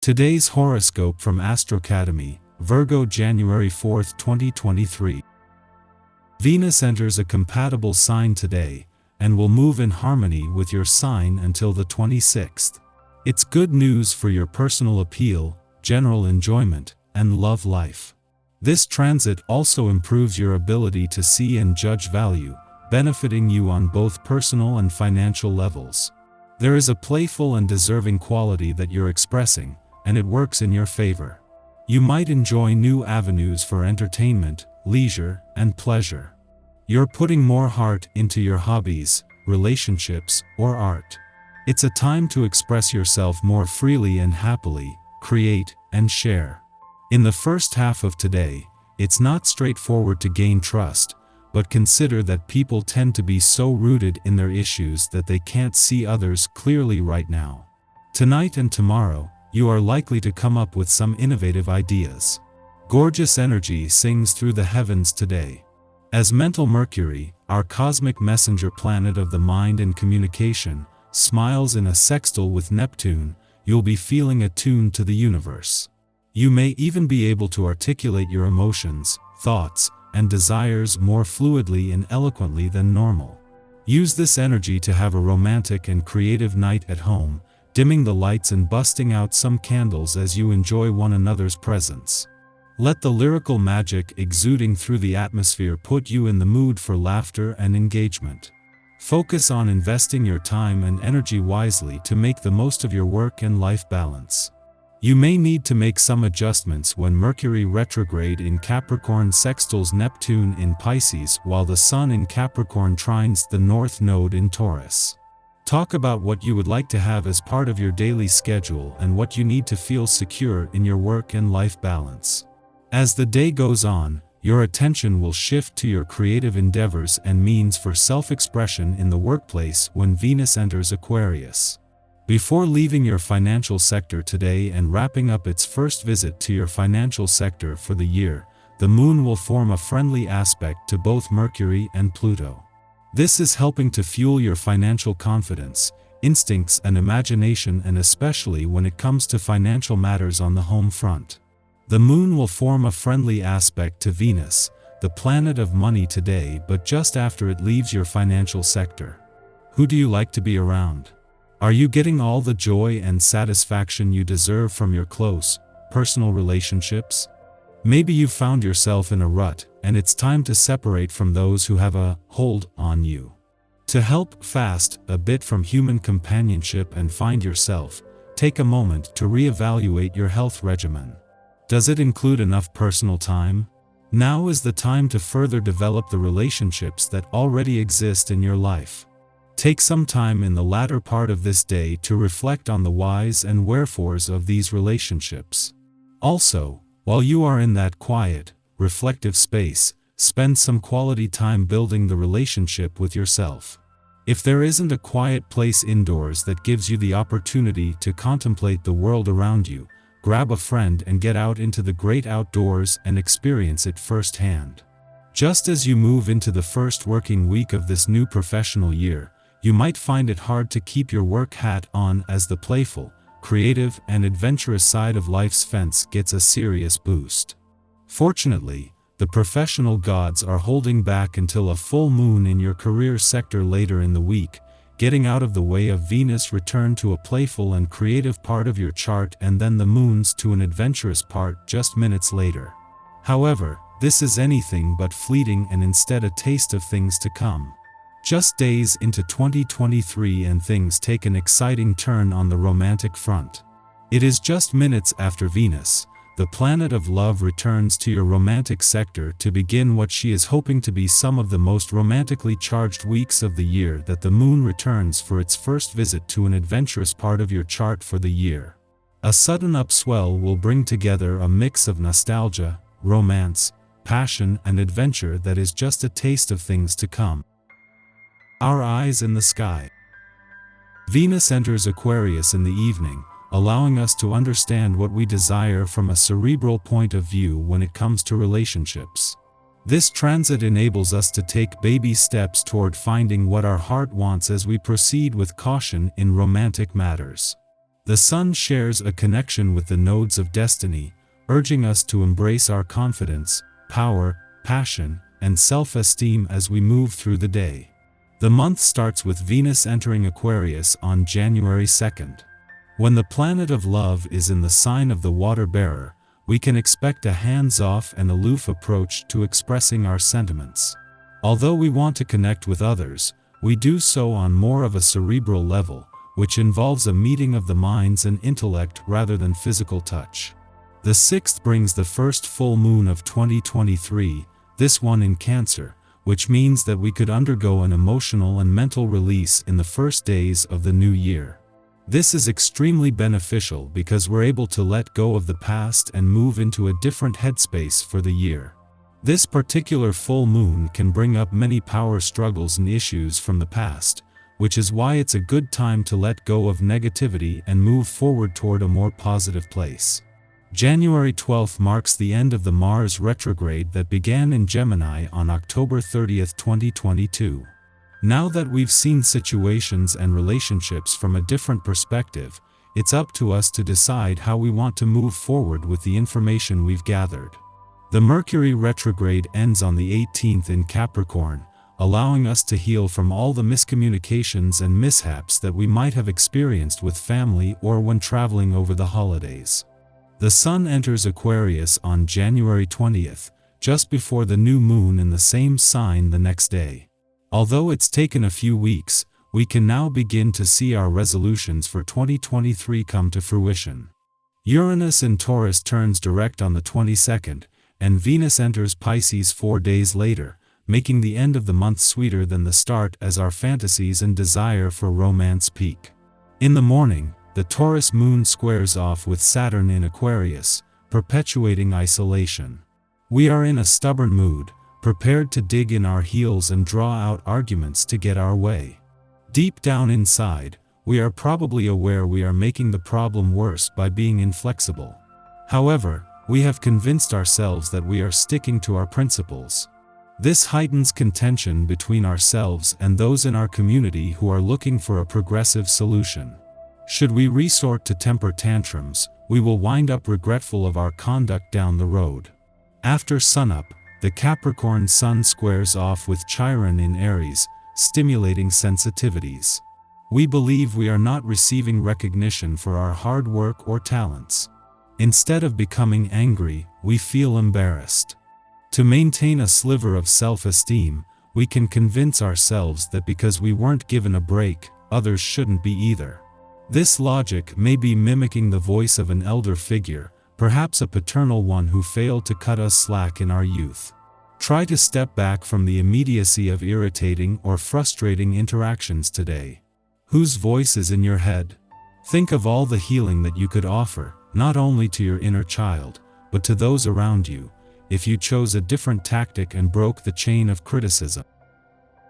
Today's horoscope from Astrocademy, Virgo January 4, 2023. Venus enters a compatible sign today, and will move in harmony with your sign until the 26th. It's good news for your personal appeal, general enjoyment, and love life. This transit also improves your ability to see and judge value, benefiting you on both personal and financial levels. There is a playful and deserving quality that you're expressing, and it works in your favor. You might enjoy new avenues for entertainment, leisure, and pleasure. You're putting more heart into your hobbies, relationships, or art. It's a time to express yourself more freely and happily, create, and share. In the first half of today, it's not straightforward to gain trust, but consider that people tend to be so rooted in their issues that they can't see others clearly right now. Tonight and tomorrow, you are likely to come up with some innovative ideas. Gorgeous energy sings through the heavens today. As mental Mercury, our cosmic messenger planet of the mind and communication, smiles in a sextile with Neptune, you'll be feeling attuned to the universe. You may even be able to articulate your emotions, thoughts, and desires more fluidly and eloquently than normal. Use this energy to have a romantic and creative night at home, dimming the lights and busting out some candles as you enjoy one another's presence. Let the lyrical magic exuding through the atmosphere put you in the mood for laughter and engagement. Focus on investing your time and energy wisely to make the most of your work and life balance. You may need to make some adjustments when Mercury retrograde in Capricorn sextiles Neptune in Pisces while the Sun in Capricorn trines the North Node in Taurus. Talk about what you would like to have as part of your daily schedule and what you need to feel secure in your work and life balance. As the day goes on, your attention will shift to your creative endeavors and means for self-expression in the workplace when Venus enters Aquarius. Before leaving your financial sector today and wrapping up its first visit to your financial sector for the year, the Moon will form a friendly aspect to both Mercury and Pluto. This is helping to fuel your financial confidence, instincts and imagination, and especially when it comes to financial matters on the home front. The Moon will form a friendly aspect to Venus, the planet of money today, but just after it leaves your financial sector. Who do you like to be around? Are you getting all the joy and satisfaction you deserve from your close, personal relationships? Maybe you've found yourself in a rut, and it's time to separate from those who have a hold on you. To help fast a bit from human companionship and find yourself, take a moment to reevaluate your health regimen. Does it include enough personal time? Now is the time to further develop the relationships that already exist in your life. Take some time in the latter part of this day to reflect on the whys and wherefores of these relationships. Also, while you are in that quiet, reflective space, spend some quality time building the relationship with yourself. If there isn't a quiet place indoors that gives you the opportunity to contemplate the world around you, grab a friend and get out into the great outdoors and experience it firsthand. Just as you move into the first working week of this new professional year, you might find it hard to keep your work hat on as the playful, creative, and adventurous side of life's fence gets a serious boost. Fortunately, the professional gods are holding back until a full moon in your career sector later in the week, getting out of the way of Venus' return to a playful and creative part of your chart and then the moon's to an adventurous part just minutes later. However, this is anything but fleeting and instead a taste of things to come. Just days into 2023 and things take an exciting turn on the romantic front. It is just minutes after Venus, the planet of love, returns to your romantic sector to begin what she is hoping to be some of the most romantically charged weeks of the year, that the Moon returns for its first visit to an adventurous part of your chart for the year. A sudden upswell will bring together a mix of nostalgia, romance, passion, and adventure that is just a taste of things to come. Our eyes in the sky. Venus enters Aquarius in the evening, allowing us to understand what we desire from a cerebral point of view when it comes to relationships. This transit enables us to take baby steps toward finding what our heart wants as we proceed with caution in romantic matters. The Sun shares a connection with the nodes of destiny, urging us to embrace our confidence, power, passion, and self-esteem as we move through the day. The month starts with Venus entering Aquarius on January 2nd. When the planet of love is in the sign of the water bearer, we can expect a hands-off and aloof approach to expressing our sentiments. Although we want to connect with others, we do so on more of a cerebral level, which involves a meeting of the minds and intellect rather than physical touch. The 6th brings the first full moon of 2023, this one in Cancer, which means that we could undergo an emotional and mental release in the first days of the new year. This is extremely beneficial because we're able to let go of the past and move into a different headspace for the year. This particular full moon can bring up many power struggles and issues from the past, which is why it's a good time to let go of negativity and move forward toward a more positive place. January 12th marks the end of the Mars retrograde that began in Gemini on October 30th, 2022. Now that we've seen situations and relationships from a different perspective, it's up to us to decide how we want to move forward with the information we've gathered. The Mercury retrograde ends on the 18th in Capricorn, allowing us to heal from all the miscommunications and mishaps that we might have experienced with family or when traveling over the holidays. The Sun enters Aquarius on January 20th, just before the new moon in the same sign the next day. Although it's taken a few weeks, we can now begin to see our resolutions for 2023 come to fruition. Uranus in Taurus turns direct on the 22nd, and Venus enters Pisces 4 days later, making the end of the month sweeter than the start as our fantasies and desire for romance peak. In the morning, the Taurus moon squares off with Saturn in Aquarius, perpetuating isolation. We are in a stubborn mood, prepared to dig in our heels and draw out arguments to get our way. Deep down inside, we are probably aware we are making the problem worse by being inflexible. However, we have convinced ourselves that we are sticking to our principles. This heightens contention between ourselves and those in our community who are looking for a progressive solution. Should we resort to temper tantrums, we will wind up regretful of our conduct down the road. After sunup, the Capricorn Sun squares off with Chiron in Aries, stimulating sensitivities. We believe we are not receiving recognition for our hard work or talents. Instead of becoming angry, we feel embarrassed. To maintain a sliver of self-esteem, we can convince ourselves that because we weren't given a break, others shouldn't be either. This logic may be mimicking the voice of an elder figure, perhaps a paternal one who failed to cut us slack in our youth. Try to step back from the immediacy of irritating or frustrating interactions today. Whose voice is in your head? Think of all the healing that you could offer, not only to your inner child, but to those around you, if you chose a different tactic and broke the chain of criticism.